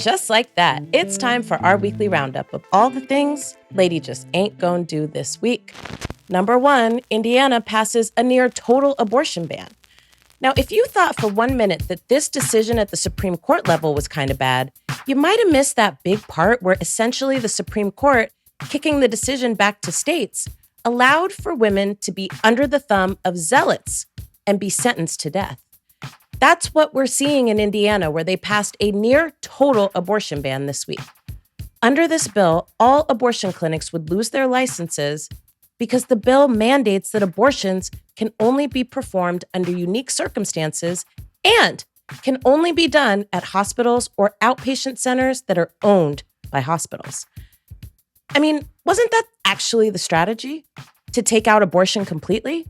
just like that, it's time for our weekly roundup of all the things Lady just ain't gonna do this week. Number 1, Indiana passes a near total abortion ban. Now, if you thought for 1 minute that this decision at the Supreme Court level was kind of bad, you might have missed that big part where essentially the Supreme Court, kicking the decision back to states, allowed for women to be under the thumb of zealots and be sentenced to death. That's what we're seeing in Indiana, where they passed a near total abortion ban this week. Under this bill, all abortion clinics would lose their licenses because the bill mandates that abortions can only be performed under unique circumstances and can only be done at hospitals or outpatient centers that are owned by hospitals. I mean, wasn't that actually the strategy? To take out abortion completely?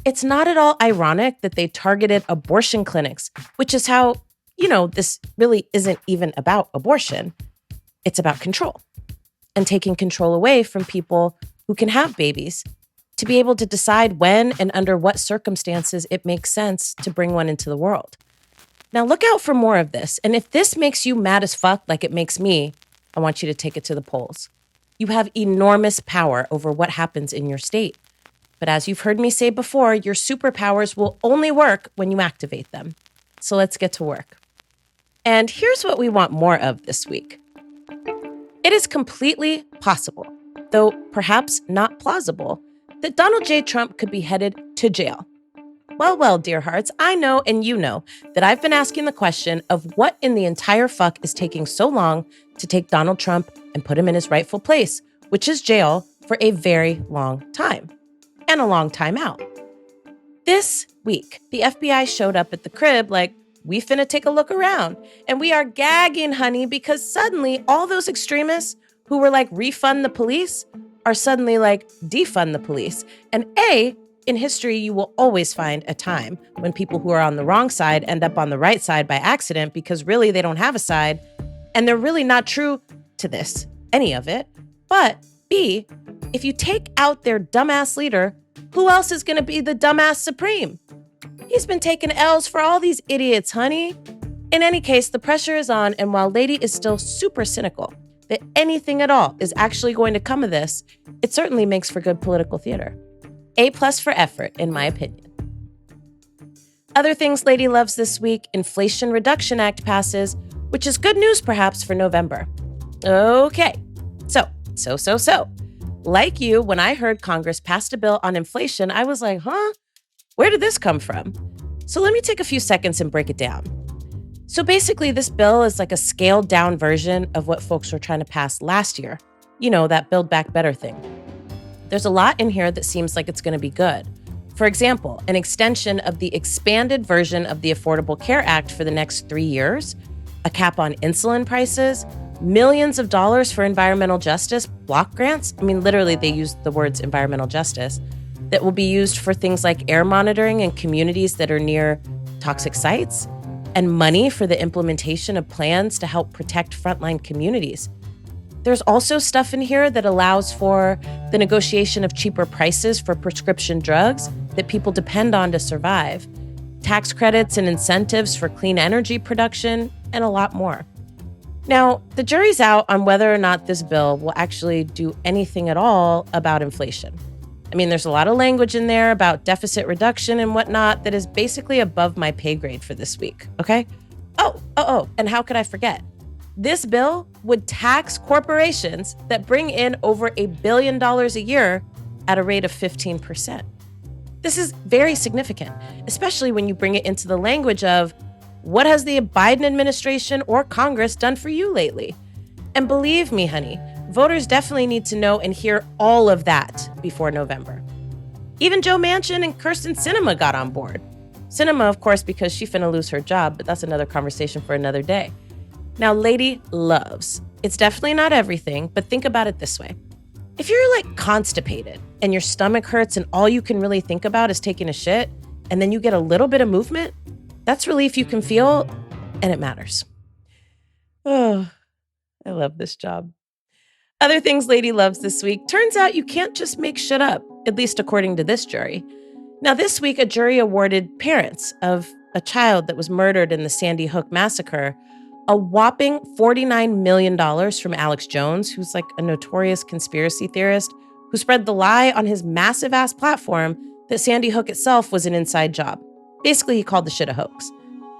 It's not at all ironic that they targeted abortion clinics, which is how, this really isn't even about abortion. It's about control and taking control away from people who can have babies to be able to decide when and under what circumstances it makes sense to bring one into the world. Now, look out for more of this. And if this makes you mad as fuck like it makes me, I want you to take it to the polls. You have enormous power over what happens in your state. But as you've heard me say before, your superpowers will only work when you activate them. So let's get to work. And here's what we want more of this week. It is completely possible, though perhaps not plausible, that Donald J. Trump could be headed to jail. Well, dear hearts, I know and you know that I've been asking the question of what in the entire fuck is taking so long to take Donald Trump and put him in his rightful place, which is jail, for a very long time. And a long time out. This week, the FBI showed up at the crib like, we finna take a look around. And we are gagging, honey, because suddenly all those extremists who were like, refund the police, are suddenly like, defund the police. And in history, you will always find a time when people who are on the wrong side end up on the right side by accident because really they don't have a side. And they're really not true to this, any of it. But B, if you take out their dumbass leader, who else is going to be the dumbass supreme? He's been taking L's for all these idiots, honey. In any case, the pressure is on, and while Lady is still super cynical that anything at all is actually going to come of this, it certainly makes for good political theater. A+ for effort, in my opinion. Other things Lady loves this week, Inflation Reduction Act passes, which is good news perhaps for November. Okay, so. Like you, when I heard Congress passed a bill on inflation, I was like, where did this come from? So let me take a few seconds and break it down. So basically, this bill is like a scaled down version of what folks were trying to pass last year. That Build Back Better thing. There's a lot in here that seems like it's going to be good. For example, an extension of the expanded version of the Affordable Care Act for the next 3 years, a cap on insulin prices, millions of dollars for environmental justice, block grants. I mean, literally, they use the words environmental justice that will be used for things like air monitoring in communities that are near toxic sites, and money for the implementation of plans to help protect frontline communities. There's also stuff in here that allows for the negotiation of cheaper prices for prescription drugs that people depend on to survive, tax credits and incentives for clean energy production, and a lot more. Now, the jury's out on whether or not this bill will actually do anything at all about inflation. I mean, there's a lot of language in there about deficit reduction and whatnot that is basically above my pay grade for this week, okay? Oh, and how could I forget? This bill would tax corporations that bring in over $1 billion a year at a rate of 15%. This is very significant, especially when you bring it into the language of, what has the Biden administration or Congress done for you lately? And believe me, honey, voters definitely need to know and hear all of that before November. Even Joe Manchin and Kyrsten Sinema got on board. Sinema, of course, because she finna lose her job, but that's another conversation for another day. Now, Lady loves. It's definitely not everything, but think about it this way. If you're like constipated and your stomach hurts and all you can really think about is taking a shit, and then you get a little bit of movement, that's relief you can feel, and it matters. Oh, I love this job. Other things Lady loves this week. Turns out you can't just make shit up, at least according to this jury. Now, this week, a jury awarded parents of a child that was murdered in the Sandy Hook massacre a whopping $49 million from Alex Jones, who's like a notorious conspiracy theorist who spread the lie on his massive-ass platform that Sandy Hook itself was an inside job. Basically, he called the shit a hoax.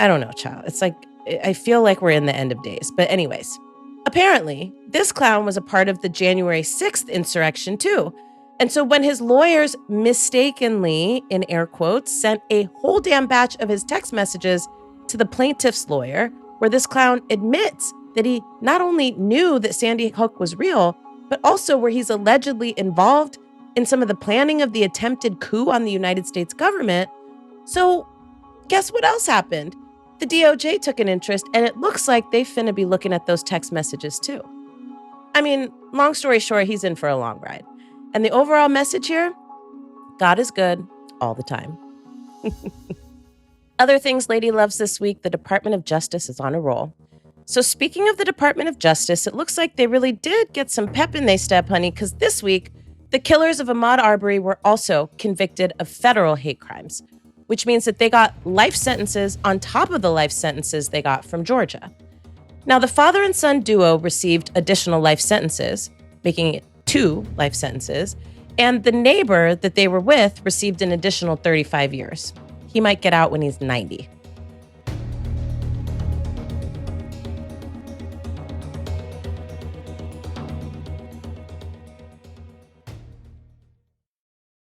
I don't know, child. It's like, I feel like we're in the end of days. But anyways, apparently, this clown was a part of the January 6th insurrection too. And so when his lawyers mistakenly, in air quotes, sent a whole damn batch of his text messages to the plaintiff's lawyer, where this clown admits that he not only knew that Sandy Hook was real, but also where he's allegedly involved in some of the planning of the attempted coup on the United States government. So guess what else happened? The DOJ took an interest, and it looks like they finna be looking at those text messages too. I mean, long story short, he's in for a long ride. And the overall message here, God is good all the time. Other things Lady loves this week, the Department of Justice is on a roll. So speaking of the Department of Justice, it looks like they really did get some pep in their step, honey, because this week, the killers of Ahmaud Arbery were also convicted of federal hate crimes, which means that they got life sentences on top of the life sentences they got from Georgia. Now, the father and son duo received additional life sentences, making it 2 life sentences, and the neighbor that they were with received an additional 35 years. He might get out when he's 90.